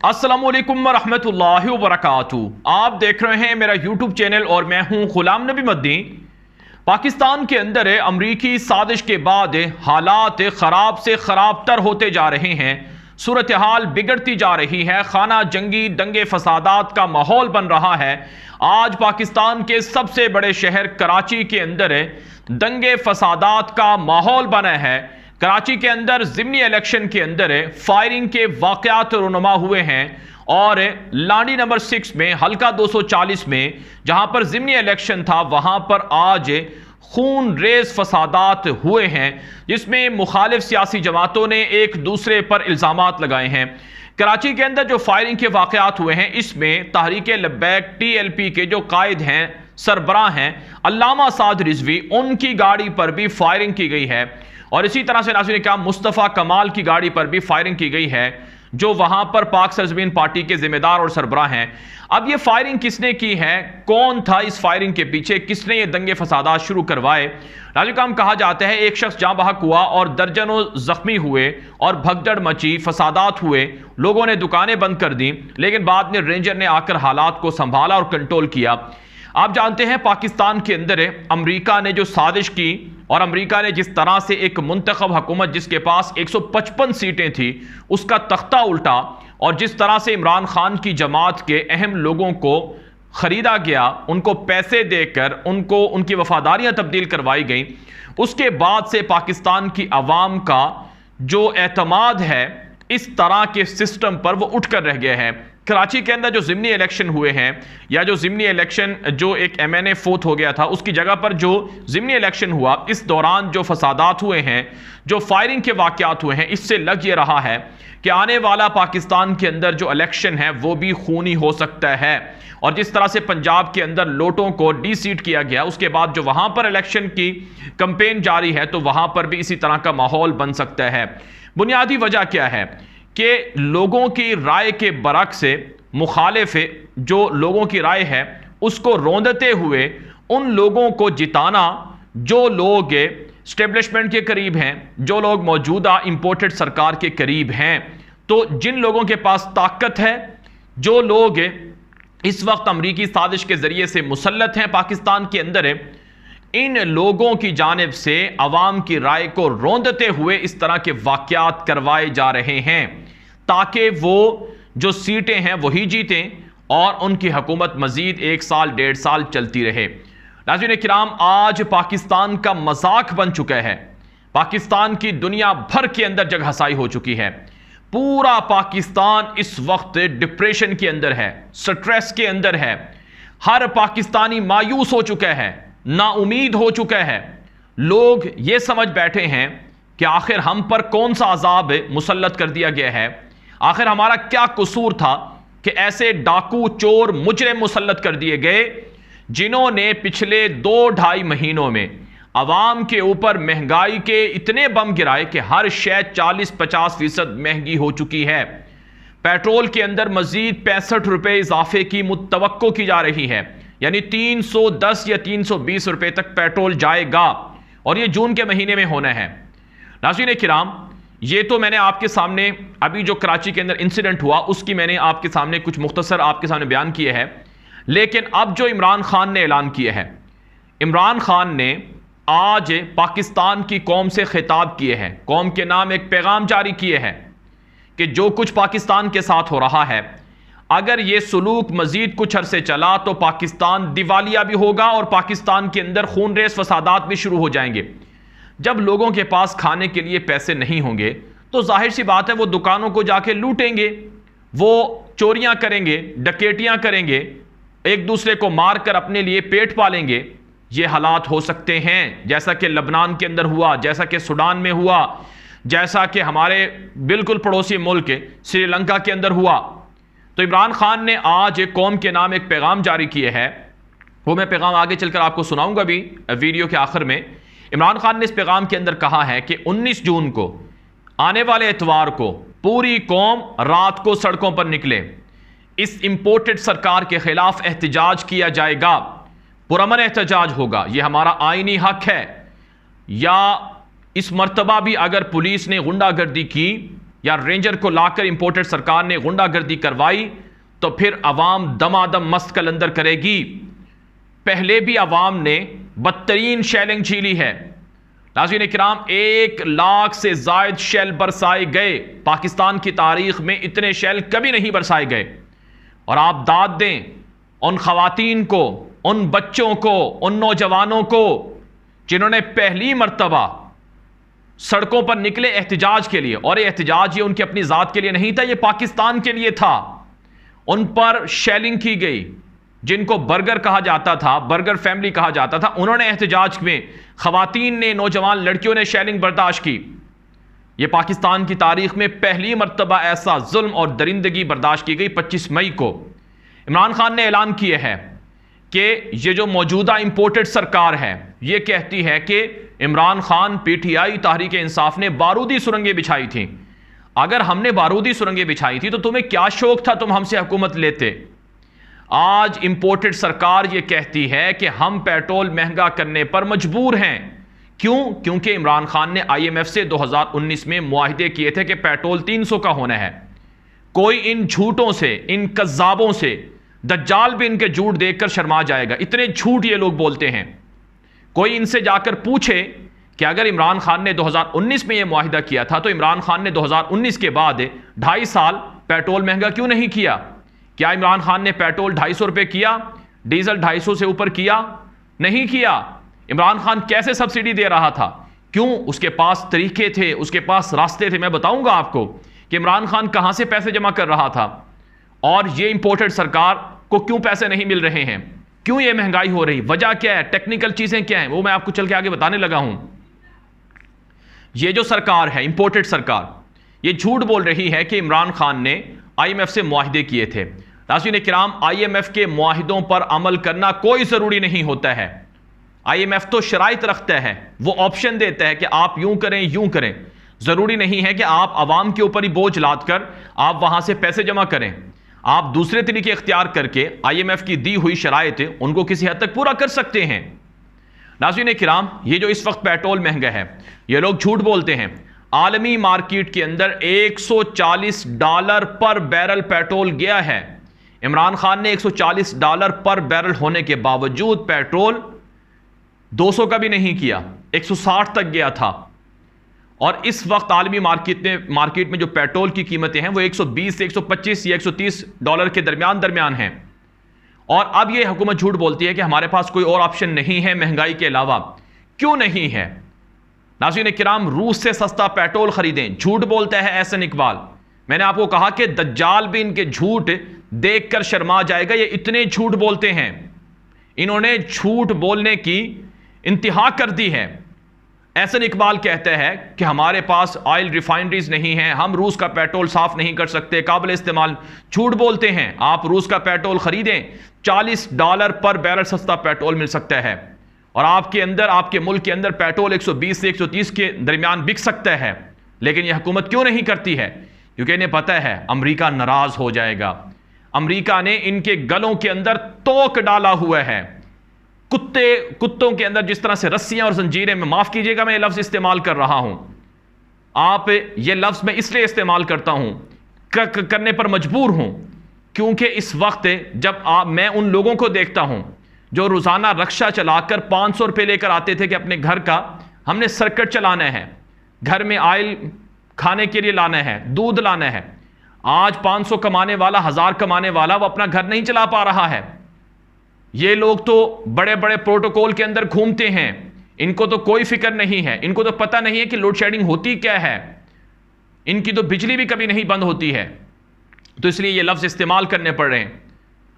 अस्सलामुअलैकुम रहमतुल्लाहि व बरकातुहू। आप देख रहे हैं मेरा यूट्यूब चैनल और मैं हूं गुलाम नबी मद्दी। पाकिस्तान के अंदर अमरीकी साजिश के बाद हालात खराब से खराब तर होते जा रहे हैं, सूरत हाल बिगड़ती जा रही है, खाना जंगी दंगे फसादात का माहौल बन रहा है। आज पाकिस्तान के सबसे बड़े शहर कराची के अंदर दंगे फसादात का माहौल बना है। कराची के अंदर ज़िमनी इलेक्शन के अंदर फायरिंग के वाक़यात रुनुमा हुए हैं और लांडी नंबर 6 में हल्का 240 में जहां पर ज़िमनी इलेक्शन था वहां पर आज खून रेज फसादात हुए हैं, जिसमें मुखालिफ सियासी जमातों ने एक दूसरे पर इल्ज़ामात लगाए हैं। कराची के अंदर जो फायरिंग के वाक़यात हुए हैं इसमें तहरीक लब्बैक TLP के जो कायद हैं, सरबराह हैं अल्लामा साद रिजवी, उनकी गाड़ी पर भी फायरिंग की गई है और इसी तरह से नाज़रीन क्या मुस्तफ़ा कमाल की गाड़ी पर भी फायरिंग की गई है जो वहां पर पाक सरजमीन पार्टी के जिम्मेदार और सरबराह हैं। अब ये फायरिंग किसने की है, कौन था इस फायरिंग के पीछे, किसने ये दंगे फसादात शुरू करवाए? नाज़रीन काम कहा जाता है एक शख्स जाँ बहक हुआ और दर्जनों जख्मी हुए और भगदड़ मची, फसादात हुए, लोगों ने दुकानें बंद कर दी, लेकिन बाद में रेंजर ने आकर हालात को संभाला और कंट्रोल किया। आप जानते हैं पाकिस्तान के अंदर अमेरिका ने जो साजिश की और अमेरिका ने जिस तरह से एक मुंतखब हुकूमत जिसके पास 155 सीटें थी उसका तख्ता उल्टा और जिस तरह से इमरान खान की जमात के अहम लोगों को खरीदा गया, उनको पैसे देकर उनको उनकी वफादारियां तब्दील करवाई गई, उसके बाद से पाकिस्तान की आवाम का जो एतमाद है इस तरह के सिस्टम पर वो उठकर रह गया है। कराची के अंदर जो ज़िमनी इलेक्शन हुए हैं या जो ज़िमनी इलेक्शन जो एक MNA फोत हो गया था उसकी जगह पर जो ज़िमनी इलेक्शन हुआ, इस दौरान जो फसादात हुए हैं, जो फायरिंग के वाक़यात हुए हैं, इससे लग ये रहा है कि आने वाला पाकिस्तान के अंदर जो इलेक्शन है वो भी खूनी हो सकता है। और जिस तरह से पंजाब के अंदर लोटों को डी-सीट किया गया, उसके बाद जो वहाँ पर इलेक्शन की कंपेन जारी है तो वहाँ पर भी इसी तरह का माहौल बन सकता है। बुनियादी वजह क्या है कि लोगों की राय के बरक्स से मुखालिफ जो लोगों की राय है उसको रौंदते हुए उन लोगों को जिताना जो लोग एस्टेब्लिशमेंट के करीब हैं, जो लोग मौजूदा इंपोर्टेड सरकार के करीब हैं, तो जिन लोगों के पास ताकत है, जो लोग इस वक्त अमरीकी साजिश के जरिए से मुसल्लत हैं पाकिस्तान के अंदर, इन लोगों की जानिब से अवाम की राय को रौंदते हुए इस तरह के वाक़यात करवाए जा रहे हैं ताकि वो जो सीटें हैं वही जीतें और उनकी हुकूमत मजीद 1 साल 1.5 साल चलती रहे। नाज़रीन किराम, आज पाकिस्तान का मजाक बन चुका है, पाकिस्तान की दुनिया भर के अंदर जगहसाई हो चुकी है। पूरा पाकिस्तान इस वक्त डिप्रेशन के अंदर है, स्ट्रेस के अंदर है, हर पाकिस्तानी मायूस हो चुका है, नाउमीद हो चुका है। लोग ये समझ बैठे हैं कि आखिर हम पर कौन सा अजाब मुसल्लत कर दिया गया है, आखिर हमारा क्या कसूर था कि ऐसे डाकू चोर मुजरिम मुसल्लत कर दिए गए जिन्होंने पिछले 2-2.5 महीनों में अवाम के ऊपर महंगाई के इतने बम गिराए कि हर शय 40-50% महंगी हो चुकी है। पेट्रोल के अंदर मजीद 65 रुपये इजाफे की मुतवक्को की जा रही है, यानी 310 या 320 रुपये तक पेट्रोल जाएगा और ये जून के महीने में होना है। नाज़रीन किराम, ये तो मैंने आपके सामने अभी जो कराची के अंदर इंसिडेंट हुआ उसकी मैंने आपके सामने कुछ मुख्तसर आपके सामने बयान किए हैं, लेकिन अब जो इमरान खान ने ऐलान किया है, इमरान खान ने आज पाकिस्तान की कौम से खिताब किए हैं, कौम के नाम एक पैगाम जारी किए हैं कि जो कुछ पाकिस्तान के साथ हो रहा है, अगर ये सलूक मजीद कुछ अरसे चला तो पाकिस्तान दिवालिया भी होगा और पाकिस्तान के अंदर खून रेस फसादात भी शुरू हो जाएंगे। जब लोगों के पास खाने के लिए पैसे नहीं होंगे तो जाहिर सी बात है वो दुकानों को जाके लूटेंगे, वो चोरियां करेंगे, डकैतियां करेंगे, एक दूसरे को मारकर अपने लिए पेट पालेंगे। ये हालात हो सकते हैं जैसा कि लबनान के अंदर हुआ, जैसा कि सूडान में हुआ, जैसा कि हमारे बिल्कुल पड़ोसी मुल्क श्रीलंका के अंदर हुआ। तो इमरान खान ने आज एक कौम के नाम एक पैगाम जारी किए है, वो मैं पैगाम आगे चलकर आपको सुनाऊंगा भी वीडियो के आखिर में। इमरान खान ने इस पैगाम के अंदर कहा है कि 19 जून को आने वाले इतवार को पूरी कौम रात को सड़कों पर निकले, इस इंपोर्टेड सरकार के खिलाफ एहतजाज किया जाएगा, पुरअमन एहतजाज होगा, यह हमारा आईनी हक है। या इस मर्तबा भी अगर पुलिस ने गुंडागर्दी की या रेंजर को लाकर इंपोर्टेड सरकार ने गुंडागर्दी करवाई तो फिर अवाम दमादम मस्त कलंदर करेगी। पहले भी अवाम ने बदतरीन शेलिंग झीली है। नाज़रीन इकराम, 1 लाख से जायद शेल बरसाए गए। पाकिस्तान की तारीख में इतने शेल कभी नहीं बरसाए गए। और आप दाद दें उन खवातीन को, उन बच्चों को, उन नौजवानों को जिन्होंने पहली मर्तबा सड़कों पर निकले एहतजाज के लिए। और ये एहतजाज ये उनकी अपनी जात के लिए नहीं था, ये पाकिस्तान के लिए था। उन पर शेलिंग की गई। जिनको बर्गर कहा जाता था, बर्गर फैमिली कहा जाता था, उन्होंने एहतजाज में, खवातीन ने, नौजवान लड़कियों ने शेलिंग बर्दाश्त की। यह पाकिस्तान की तारीख में पहली मर्तबा ऐसा जुल्म और दरिंदगी बर्दाश्त की गई। 25 मई को इमरान खान ने ऐलान किया है कि ये जो मौजूदा इंपोर्टेड सरकार है ये कहती है कि इमरान खान, पीटीआई, तहरीक इंसाफ ने बारूदी सुरंगें बिछाई थी। अगर हमने बारूदी सुरंगें बिछाई थी तो तुम्हें क्या शौक था तुम हमसे हुकूमत लेते। आज इंपोर्टेड सरकार ये कहती है कि हम पेट्रोल महंगा करने पर मजबूर हैं। क्यों? क्योंकि इमरान खान ने आईएमएफ से 2019 में मुआहिदे किए थे कि पेट्रोल 300 का होना है। कोई इन झूठों से, इन कज़्ज़ाबों से, दज्जाल भी इनके झूठ देखकर शर्मा जाएगा। इतने झूठ ये लोग बोलते हैं। कोई इनसे जाकर पूछे कि अगर इमरान खान ने 2019 में यह मुआहिदा किया था तो इमरान खान ने 2019 के बाद 2.5 साल पेट्रोल महंगा क्यों नहीं किया? क्या इमरान खान ने पेट्रोल 250 रुपये किया, डीजल 250 से ऊपर किया? नहीं किया। इमरान खान कैसे सब्सिडी दे रहा था? क्यों? उसके पास तरीके थे, उसके पास रास्ते थे। मैं बताऊंगा आपको कि इमरान खान कहां से पैसे जमा कर रहा था और ये इंपोर्टेड सरकार को क्यों पैसे नहीं मिल रहे हैं, क्यों ये महंगाई हो रही, वजह क्या है, टेक्निकल चीजें क्या हैं, वो मैं आपको चल के आगे बताने लगा हूं। ये जो सरकार है, इंपोर्टेड सरकार, ये झूठ बोल रही है कि इमरान खान ने आईएमएफ से मुआहिदे किए थे। नाज़रीन किराम, आईएमएफ के मुआहिदों पर अमल करना कोई जरूरी नहीं होता है। आईएमएफ तो शराइत रखता है, वो ऑप्शन देता है कि आप यूं करें, यूं करें। जरूरी नहीं है कि आप आवाम के ऊपर ही बोझ लाद कर आप वहां से पैसे जमा करें। आप दूसरे तरीके इख्तियार करके आईएमएफ की दी हुई शराइत उनको किसी हद तक पूरा कर सकते हैं। नाज़रीन किराम, ये जो इस वक्त पेट्रोल महंगा है, ये लोग झूठ बोलते हैं। आलमी मार्केट के अंदर $140 पर बैरल पेट्रोल गया है। इमरान खान ने $140 पर बैरल होने के बावजूद पेट्रोल 200 का भी नहीं किया, 160 तक गया था। और इस वक्त आलमी मार्केट में जो पेट्रोल की कीमतें हैं वो 120 से 125 या $130 के दरमियान हैं। और अब ये हुकूमत झूठ बोलती है कि हमारे पास कोई और ऑप्शन नहीं है महंगाई के अलावा। क्यों नहीं है? नाज़रीन किराम, रूस से सस्ता पेट्रोल खरीदें, झूठ बोलता है एहसन इकबाल। मैंने आपको कहा कि दज्जाल भी इनके झूठ देखकर शर्मा जाएगा। ये इतने झूठ बोलते हैं, इन्होंने झूठ बोलने की इंतहा कर दी है। एहसन इकबाल कहता है कि हमारे पास ऑयल रिफाइनरीज नहीं है, हम रूस का पेट्रोल साफ नहीं कर सकते, काबिल इस्तेमाल। झूठ बोलते हैं। आप रूस का पेट्रोल खरीदें, $40 पर बैरल सस्ता पेट्रोल मिल सकता है। और आपके अंदर, आपके मुल्क के अंदर पेट्रोल 120 से 130 के दरमियान बिक सकता है। लेकिन यह हुकूमत क्यों नहीं करती है? क्योंकि इन्हें पता है अमेरिका नाराज हो जाएगा। अमेरिका ने इनके गलों के अंदर तोक डाला हुआ है। कुत्तों के अंदर जिस तरह से रस्सियां और जंजीरें, में माफ कीजिएगा मैं ये लफ्ज इस्तेमाल कर रहा हूं, आप ये लफ्ज मैं इसलिए इस्तेमाल करता हूं, करने पर मजबूर हूं, क्योंकि इस वक्त जब मैं उन लोगों को देखता हूं जो रोजाना रक्षा चलाकर 500 रुपये लेकर आते थे कि अपने घर का हमने सर्किट चलाना है, घर में ऑयल खाने के लिए लाना है, दूध लाना है। आज 500 कमाने वाला, 1000 कमाने वाला, वो अपना घर नहीं चला पा रहा है। ये लोग तो बड़े बड़े प्रोटोकॉल के अंदर घूमते हैं, इनको तो कोई फिक्र नहीं है, इनको तो पता नहीं है कि लोड शेडिंग होती क्या है, इनकी तो बिजली भी कभी नहीं बंद होती है। तो इसलिए ये लफ्ज इस्तेमाल करने पड़ रहे हैं।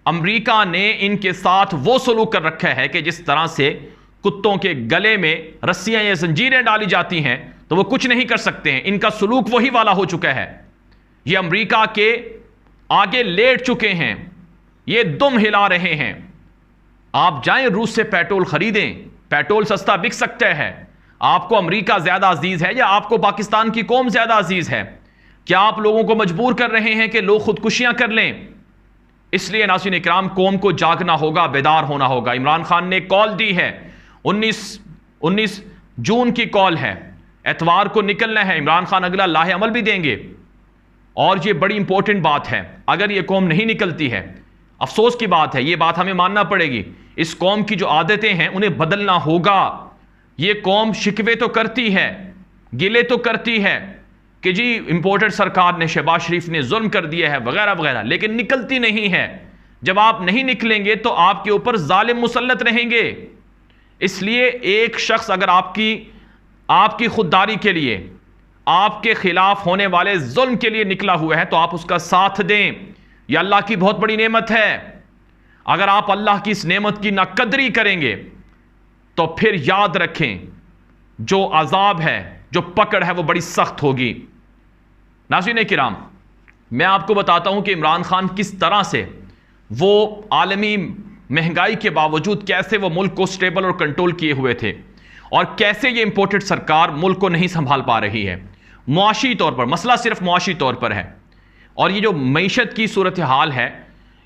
अमेरिका ने इनके साथ वो सलूक कर रखा है कि जिस तरह से कुत्तों के गले में रस्सियां या जंजीरें डाली जाती हैं तो वो कुछ नहीं कर सकते हैं। इनका सलूक वही वाला हो चुका है। ये अमेरिका के आगे लेट चुके हैं, ये दुम हिला रहे हैं। आप जाएं रूस से पेट्रोल खरीदें, पेट्रोल सस्ता बिक सकता है। आपको अमेरिका ज्यादा अजीज है या आपको पाकिस्तान की कौम ज्यादा अजीज है? क्या आप लोगों को मजबूर कर रहे हैं कि लोग खुदकुशियां कर लें? इसलिए नाज़रीन इकराम, कौम को जागना होगा, बेदार होना होगा। इमरान खान ने कॉल दी है, 19 जून की कॉल है, एतवार को निकलना है। इमरान खान अगला लाहे अमल भी देंगे। और ये बड़ी इंपॉर्टेंट बात है, अगर ये कौम नहीं निकलती है, अफसोस की बात है, ये बात हमें मानना पड़ेगी, इस कौम की जो आदतें हैं उन्हें बदलना होगा। ये कौम शिकवे तो करती है, गिले तो करती है कि जी इंपोर्टेड सरकार ने, शहबाज शरीफ ने जुल्म कर दिया है वगैरह वगैरह, लेकिन निकलती नहीं है। जब आप नहीं निकलेंगे तो आपके ऊपर जालिम मुसल्लत रहेंगे। इसलिए एक शख्स अगर आपकी खुददारी के लिए, आपके खिलाफ होने वाले जुल्म के लिए निकला हुआ है तो आप उसका साथ दें। यह अल्लाह की बहुत बड़ी नेमत है। अगर आप अल्लाह की इस नेमत की नाकदरी करेंगे तो फिर याद रखें, जो अजाब है, जो पकड़ है, वो बड़ी सख्त होगी। नाज़रीन किराम, मैं आपको बताता हूं कि इमरान खान किस तरह से वो आलमी महंगाई के बावजूद कैसे वो मुल्क को स्टेबल और कंट्रोल किए हुए थे, और कैसे ये इंपोर्टेड सरकार मुल्क को नहीं संभाल पा रही है। मुआशी तौर पर मसला सिर्फ मुआशी तौर पर है, और ये जो मईशत की सूरत हाल है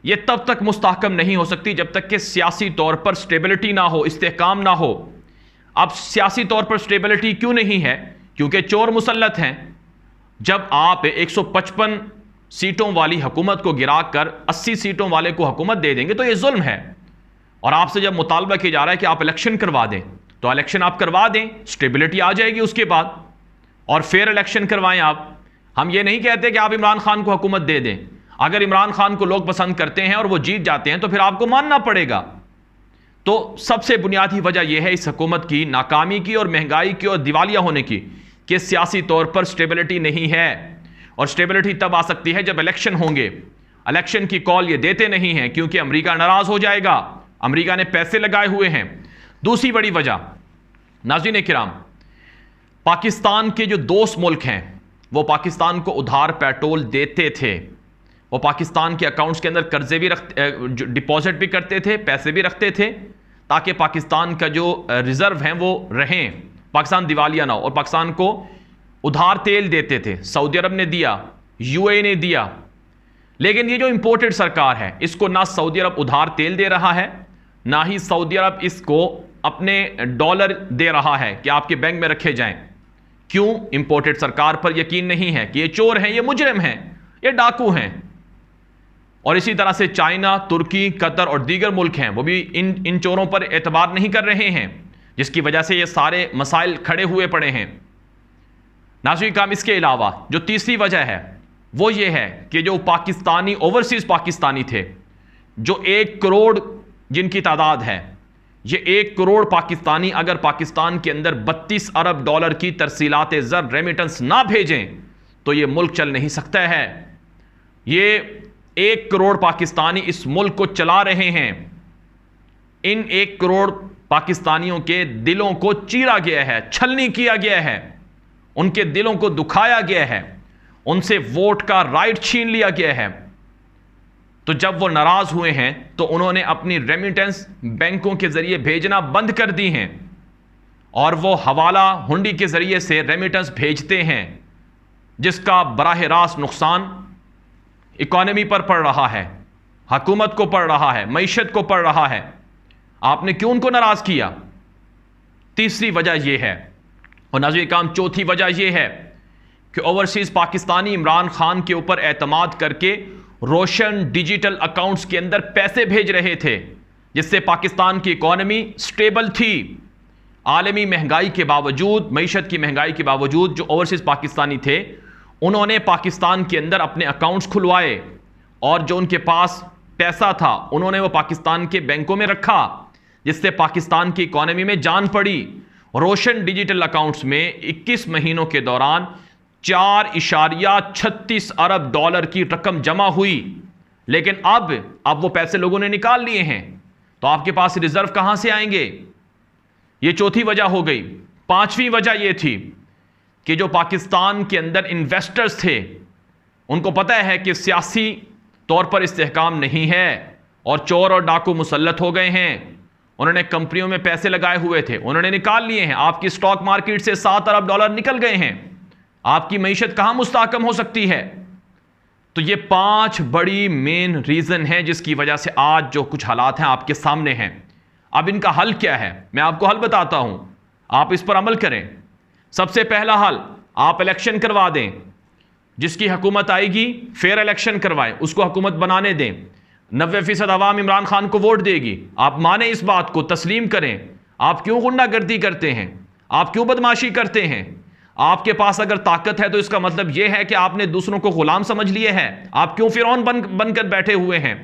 ये तब तक मुस्तहकम नहीं हो सकती जब तक कि सियासी तौर पर स्टेबिलिटी ना हो, इस्तेहकाम ना हो। अब सियासी तौर पर स्टेबिलिटी क्यों नहीं है? क्योंकि चोर मुसल्लत हैं। जब आप 155 सीटों वाली हुकूमत को गिराकर 80 सीटों वाले को हुकूमत दे देंगे तो यह जुल्म है। और आपसे जब मुतालबा किया जा रहा है कि आप इलेक्शन करवा दें, तो इलेक्शन आप करवा दें, स्टेबिलिटी आ जाएगी उसके बाद, और फेयर इलेक्शन करवाएं आप। हम ये नहीं कहते कि आप इमरान खान को हुकूमत दे दें। अगर इमरान खान को लोग पसंद करते हैं और वो जीत जाते हैं तो फिर आपको मानना पड़ेगा। तो सबसे बुनियादी वजह यह है इस हुकूमत की नाकामी की और महंगाई की और दिवालिया होने की कि सियासी तौर पर स्टेबिलिटी नहीं है। और स्टेबिलिटी तब आ सकती है जब इलेक्शन होंगे। इलेक्शन की कॉल ये देते नहीं हैं क्योंकि अमेरिका नाराज हो जाएगा, अमेरिका ने पैसे लगाए हुए हैं। दूसरी बड़ी वजह, नाज़रीन किराम, पाकिस्तान के जो दोस्त मुल्क हैं वो पाकिस्तान को उधार पेट्रोल देते थे। वो पाकिस्तान के अकाउंट्स के अंदर कर्जे भी डिपॉजिट भी करते थे, पैसे भी रखते थे, ताकि पाकिस्तान का जो रिजर्व हैं वो रहें, पाकिस्तान दिवालिया ना हो। और पाकिस्तान को उधार तेल देते थे, सऊदी अरब ने दिया, यूएई ने दिया। लेकिन ये जो इंपोर्टेड सरकार है, इसको ना सऊदी अरब उधार तेल दे रहा है, ना ही सऊदी अरब इसको अपने डॉलर दे रहा है कि आपके बैंक में रखे जाएं। क्यों? इंपोर्टेड सरकार पर यकीन नहीं है कि ये चोर हैं, ये मुजरिम हैं, ये डाकू हैं। और इसी तरह से चाइना, तुर्की, कतर और दीगर मुल्क हैं, वो भी इन चोरों पर एतबार नहीं कर रहे हैं, जिसकी वजह से ये सारे मसाइल खड़े हुए पड़े हैं। नाज़रीन काम, इसके अलावा जो तीसरी वजह है वो ये है कि जो पाकिस्तानी, ओवरसीज पाकिस्तानी थे, जो 1 करोड़ जिनकी तादाद है, ये 1 करोड़ पाकिस्तानी अगर पाकिस्तान के अंदर 32 अरब डॉलर की तरसीलात ज़र रेमिटेंस ना भेजें तो ये मुल्क चल नहीं सकता है। ये 1 करोड़ पाकिस्तानी इस मुल्क को चला रहे हैं। इन 1 करोड़ पाकिस्तानियों के दिलों को चीरा गया है, छलनी किया गया है, उनके दिलों को दुखाया गया है, उनसे वोट का राइट छीन लिया गया है। तो जब वो नाराज हुए हैं तो उन्होंने अपनी रेमिटेंस बैंकों के जरिए भेजना बंद कर दी हैं, और वो हवाला हुंडी के जरिए से रेमिटेंस भेजते हैं, जिसका बराह रास्त नुकसान इकॉनमी पर पड़ रहा है, हुकूमत को पड़ रहा है, मईशत को पड़ रहा है। आपने क्यों उनको नाराज किया? तीसरी वजह यह है। और नाज़रीन काम, चौथी वजह यह है कि ओवरसीज पाकिस्तानी इमरान खान के ऊपर एतमाद करके रोशन डिजिटल अकाउंट्स के अंदर पैसे भेज रहे थे, जिससे पाकिस्तान की इकॉनमी स्टेबल थी। आलमी महंगाई के बावजूद, मईशत की महंगाई के बावजूद, जो ओवरसीज पाकिस्तानी थे उन्होंने पाकिस्तान के अंदर अपने अकाउंट्स खुलवाए, और जो उनके पास पैसा था उन्होंने वो पाकिस्तान के बैंकों में रखा, जिससे पाकिस्तान की इकॉनमी में जान पड़ी। रोशन डिजिटल अकाउंट्स में 21 महीनों के दौरान 4.36 अरब डॉलर की रकम जमा हुई। लेकिन अब वो पैसे लोगों ने निकाल लिए हैं, तो आपके पास रिजर्व कहां से आएंगे? ये चौथी वजह हो गई। पांचवी वजह यह थी कि जो पाकिस्तान के अंदर इन्वेस्टर्स थे उनको पता है कि सियासी तौर पर इस्तेहकाम नहीं है और चोर और डाकू मुसल्लत हो गए हैं। उन्होंने कंपनियों में पैसे लगाए हुए थे, उन्होंने निकाल लिए हैं। आपकी स्टॉक मार्केट से 7 अरब डॉलर निकल गए हैं। आपकी मईशत कहां मुस्तहकम हो सकती है? तो ये 5 बड़ी मेन रीजन है जिसकी वजह से आज जो कुछ हालात हैं आपके सामने हैं। अब इनका हल क्या है? मैं आपको हल बताता हूं, आप इस पर अमल करें। सबसे पहला हल, आप इलेक्शन करवा दें। जिसकी हुकूमत आएगी फेयर इलेक्शन करवाए, उसको हुकूमत बनाने दें। 90% अवाम इमरान खान को वोट देगी। आप माने इस बात को, तस्लीम करें। आप क्यों गुंडागर्दी करते हैं? आप क्यों बदमाशी करते हैं? आपके पास अगर ताकत है तो इसका मतलब यह है कि आपने दूसरों को गुलाम समझ लिए है। आप क्यों फिरौन बनकर बैठे हुए हैं?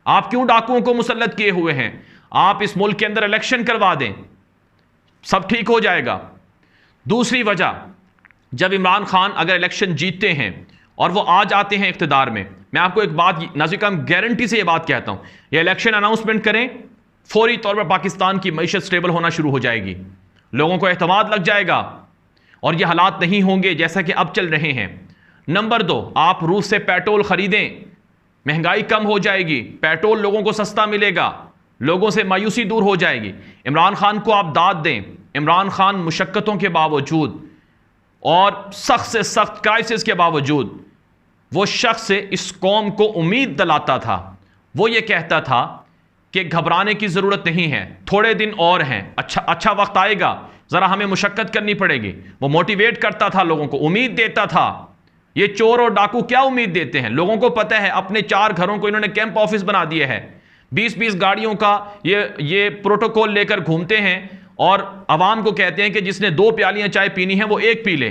आप क्यों डाकुओं को मुसल्लत किए हुए हैं? आप इस मुल्क के अंदर इलेक्शन करवा दें, सब ठीक हो जाएगा। दूसरी वजह, जब इमरान खान अगर इलेक्शन जीतते हैं और वो आ जाते हैं इख्तिदार में, मैं आपको एक बात नाज़रीन गारंटी से ये बात कहता हूं, ये इलेक्शन अनाउंसमेंट करें, फौरी तौर पर पाकिस्तान की मईशत स्टेबल होना शुरू हो जाएगी, लोगों को एतमाद लग जाएगा और ये हालात नहीं होंगे जैसा कि अब चल रहे हैं। नंबर 2, आप रूस से पेट्रोल खरीदें, महंगाई कम हो जाएगी, पेट्रोल लोगों को सस्ता मिलेगा, लोगों से मायूसी दूर हो जाएगी। इमरान खान को आप दाद दें। इमरान खान मुशक्कतों के बावजूद और सख्त से सख्त क्राइसिस के बावजूद वो शख्स इस कौम को उम्मीद दिलाता था। वो ये कहता था कि घबराने की ज़रूरत नहीं है, थोड़े दिन और हैं, अच्छा वक्त आएगा, ज़रा हमें मुशक्कत करनी पड़ेगी। वो मोटिवेट करता था लोगों को, उम्मीद देता था। ये चोर और डाकू क्या उम्मीद देते हैं? लोगों को पता है अपने 4 घरों को इन्होंने कैंप ऑफिस बना दिए है। 20-20 गाड़ियों का ये प्रोटोकॉल लेकर घूमते हैं और आवाम को कहते हैं कि जिसने 2 प्यालियां चाय पीनी है वो 1 पी ले।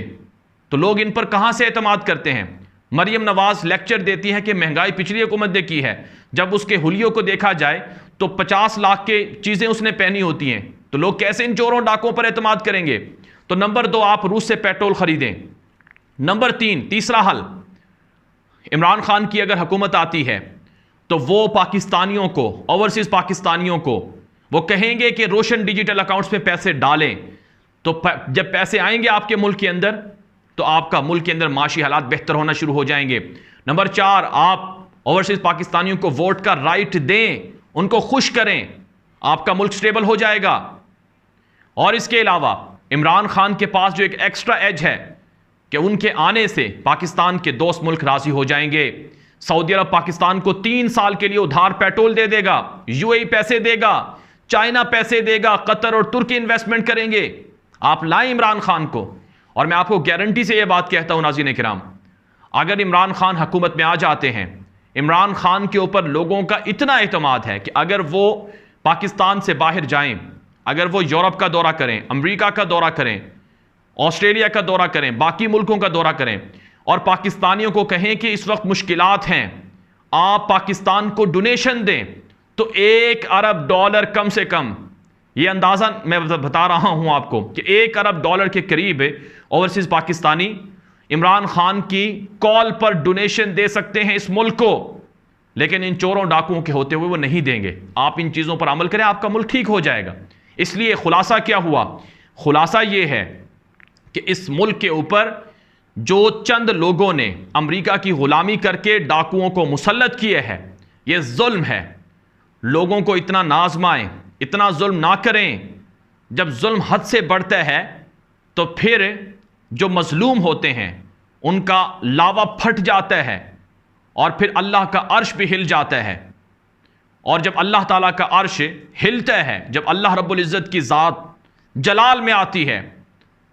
तो लोग इन पर कहां से एतमाद करते हैं? मरियम नवाज लेक्चर देती है कि महंगाई पिछली हुकूमत ने की है। जब उसके हुलियों को देखा जाए तो 50 लाख के चीजें उसने पहनी होती हैं, तो लोग कैसे इन चोरों डाकुओं पर एतमाद करेंगे? तो नंबर 2, आप रूस से पेट्रोल खरीदें। नंबर 3, तीसरा हल, इमरान खान की अगर हुकूमत आती है तो वो पाकिस्तानियों को, ओवरसीज पाकिस्तानियों को वो कहेंगे कि रोशन डिजिटल अकाउंट्स में पैसे डालें। तो जब पैसे आएंगे आपके मुल्क के अंदर तो आपका मुल्क के अंदर माशी हालात बेहतर होना शुरू हो जाएंगे। नंबर 4, आप ओवरसीज पाकिस्तानियों को वोट का राइट दें, उनको खुश करें, आपका मुल्क स्टेबल हो जाएगा। और इसके अलावा इमरान खान के पास जो एक एक्स्ट्रा एज है कि उनके आने से पाकिस्तान के दोस्त मुल्क राजी हो जाएंगे। सऊदी अरब पाकिस्तान को 3 साल के लिए उधार पेट्रोल दे देगा, यूएई पैसे देगा, चाइना पैसे देगा, कतर और तुर्की इन्वेस्टमेंट करेंगे। आप लाएं इमरान खान को। और मैं आपको गारंटी से यह बात कहता हूं नाज़रीन किराम, अगर इमरान खान हुकूमत में आ जाते हैं, इमरान खान के ऊपर लोगों का इतना एतमाद है कि अगर वो पाकिस्तान से बाहर जाएं, अगर वो यूरोप का दौरा करें, अमेरिका का दौरा करें, ऑस्ट्रेलिया का दौरा करें, बाकी मुल्कों का दौरा करें और पाकिस्तानियों को कहें कि इस वक्त मुश्किलात हैं, आप पाकिस्तान को डोनेशन दें, तो $1 अरब कम से कम, ये अंदाज़ा मैं बता रहा हूं आपको कि $1 अरब के करीब ओवरसीज पाकिस्तानी इमरान खान की कॉल पर डोनेशन दे सकते हैं इस मुल्क को। लेकिन इन चोरों डाकुओं के होते हुए वो नहीं देंगे। आप इन चीज़ों पर अमल करें, आपका मुल्क ठीक हो जाएगा। इसलिए खुलासा क्या हुआ? खुलासा ये है कि इस मुल्क के ऊपर जो चंद लोगों ने अमेरिका की गुलामी करके डाकुओं को मुसल्लत किए हैं, यह जुल्म है। लोगों को इतना ना आज़माएं, इतना जुल्म ना करें। जब जुल्म हद से बढ़ता है तो फिर जो मजलूम होते हैं उनका लावा फट जाता है और फिर अल्लाह का अर्श भी हिल जाता है। और जब अल्लाह ताला का अर्श हिलता है, जब अल्लाह रब्बुल इज़्ज़त की ज़ात जलाल में आती है,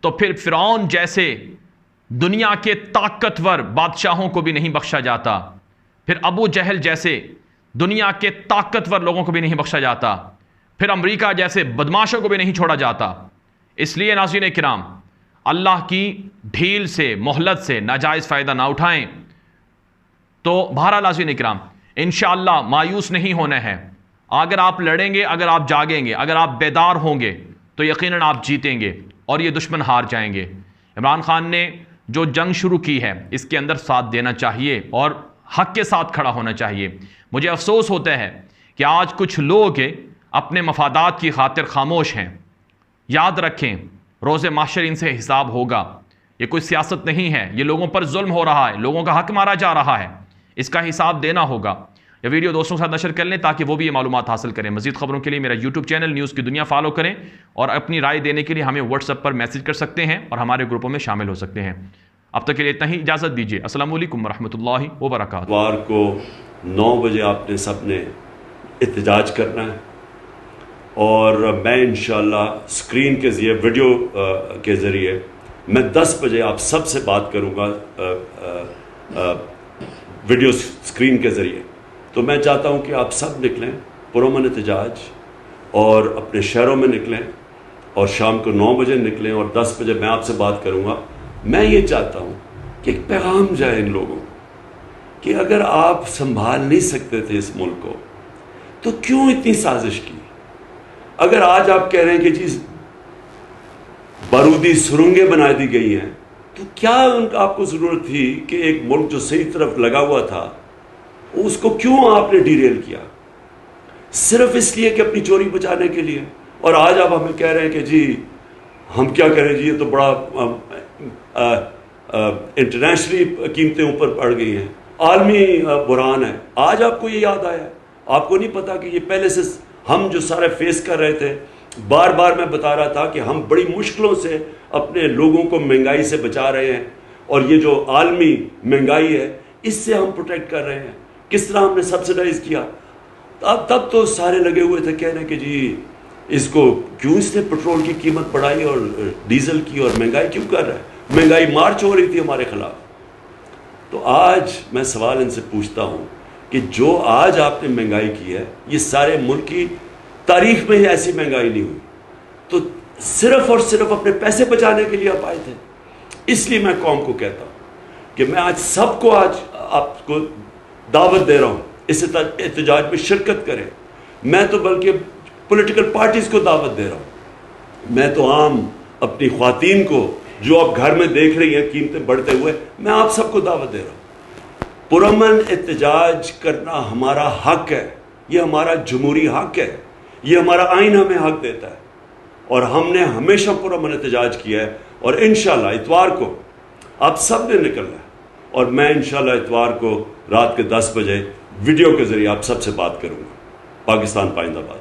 तो फिर फिरौन जैसे दुनिया के ताकतवर बादशाहों को भी नहीं बख्शा जाता, फिर अबू जहल जैसे दुनिया के ताकतवर लोगों को भी नहीं बख्शा जाता, फिर अमेरिका जैसे बदमाशों को भी नहीं छोड़ा जाता। इसलिए नाज़रीन किराम, अल्लाह की ढील से, मोहलत से नाजायज़ फ़ायदा ना उठाएं। तो बहरहाल नाज़रीन किराम, इंशाअल्लाह मायूस नहीं होना है। अगर आप लड़ेंगे, अगर आप जागेंगे, अगर आप बेदार होंगे तो यकीनन आप जीतेंगे और ये दुश्मन हार जाएंगे। इमरान खान ने जो जंग शुरू की है इसके अंदर साथ देना चाहिए और हक के साथ खड़ा होना चाहिए। मुझे अफसोस होता है कि आज कुछ लोग अपने मफादात की खातिर खामोश हैं। याद रखें, रोज़े माशर इनसे हिसाब होगा। ये कोई सियासत नहीं है, ये लोगों पर जुल्म हो रहा है, लोगों का हक मारा जा रहा है, इसका हिसाब देना होगा। ये वीडियो दोस्तों के साथ नशर कर लें ताकि वो भी ये मालूमात हासिल करें। मज़ीद खबरों के लिए मेरा यूट्यूब चैनल न्यूज़ की दुनिया फॉलो करें और अपनी राय देने के लिए हमें व्हाट्सएप पर मैसेज कर सकते हैं और हमारे ग्रुपों में शामिल हो सकते हैं। अब तक के लिए इतना ही, इजाज़त दीजिए। अस्सलामु अलैकुम रहमतुल्लाहि व बरकातुहू। वार को 9 बजे आपने सबने एहतजाज करना है और मैं इंशाल्लाह स्क्रीन के ज़रिए, वीडियो के ज़रिए मैं 10 बजे आप सब से बात करूँगा वीडियो स्क्रीन के ज़रिए। तो मैं चाहता हूं कि आप सब निकलें पुरअमन एहतजाज और अपने शहरों में निकलें और शाम को 9 बजे निकलें और 10 बजे मैं आपसे बात करूंगा। मैं ये चाहता हूं कि एक पैगाम जाए इन लोगों को कि अगर आप संभाल नहीं सकते थे इस मुल्क को तो क्यों इतनी साजिश की। अगर आज आप कह रहे हैं कि जी बारूदी सुरंगें बना दी गई हैं तो क्या आपको ज़रूरत थी कि एक मुल्क जो सही तरफ लगा हुआ था उसको क्यों आपने डीरेल किया, सिर्फ इसलिए कि अपनी चोरी बचाने के लिए। और आज आप हमें कह रहे हैं कि जी हम क्या करें जी, ये तो बड़ा इंटरनेशनली कीमतें ऊपर पड़ गई हैं, आलमी बुरहान है। आज आपको ये याद आया, आपको नहीं पता कि ये पहले से हम जो सारे फेस कर रहे थे। बार बार मैं बता रहा था कि हम बड़ी मुश्किलों से अपने लोगों को महंगाई से बचा रहे हैं और ये जो आलमी महंगाई है इससे हम प्रोटेक्ट कर रहे हैं। किस तरह हमने सब्सिडाइज किया। तब तो सारे लगे हुए थे कहने कि जी इसको क्यों इसने पेट्रोल की कीमत बढ़ाई और डीजल की और महंगाई क्यों कर रहा है, महंगाई मार्च हो रही थी हमारे खिलाफ। तो आज मैं सवाल इनसे पूछता हूं कि जो आज आपने महंगाई की है ये सारे मुल्क की तारीख में ही ऐसी महंगाई नहीं हुई, तो सिर्फ और सिर्फ अपने पैसे बचाने के लिए आप आए थे। इसलिए मैं कौम को कहता हूं कि मैं आज सबको आज आपको दावत दे रहा हूं इस एहतजाज में शिरकत करें। मैं तो बल्कि पॉलिटिकल पार्टीज को दावत दे रहा हूं। मैं तो आम अपनी ख्वातीन को जो आप घर में देख रही हैं कीमतें बढ़ते हुए, मैं आप सबको दावत दे रहा हूं। पुरअमन एहतजाज करना हमारा हक है, ये हमारा जमहूरी हक है, ये हमारा आइन हमें हक देता है और हमने हमेशा पुरअमन एहतजाज किया है। और इंशाल्लाह इतवार को आप सब ने निकलना है और मैं इंशाल्लाह इतवार को रात के 10 बजे वीडियो के जरिए आप सबसे बात करूंगा। पाकिस्तान पाइंदाबाद।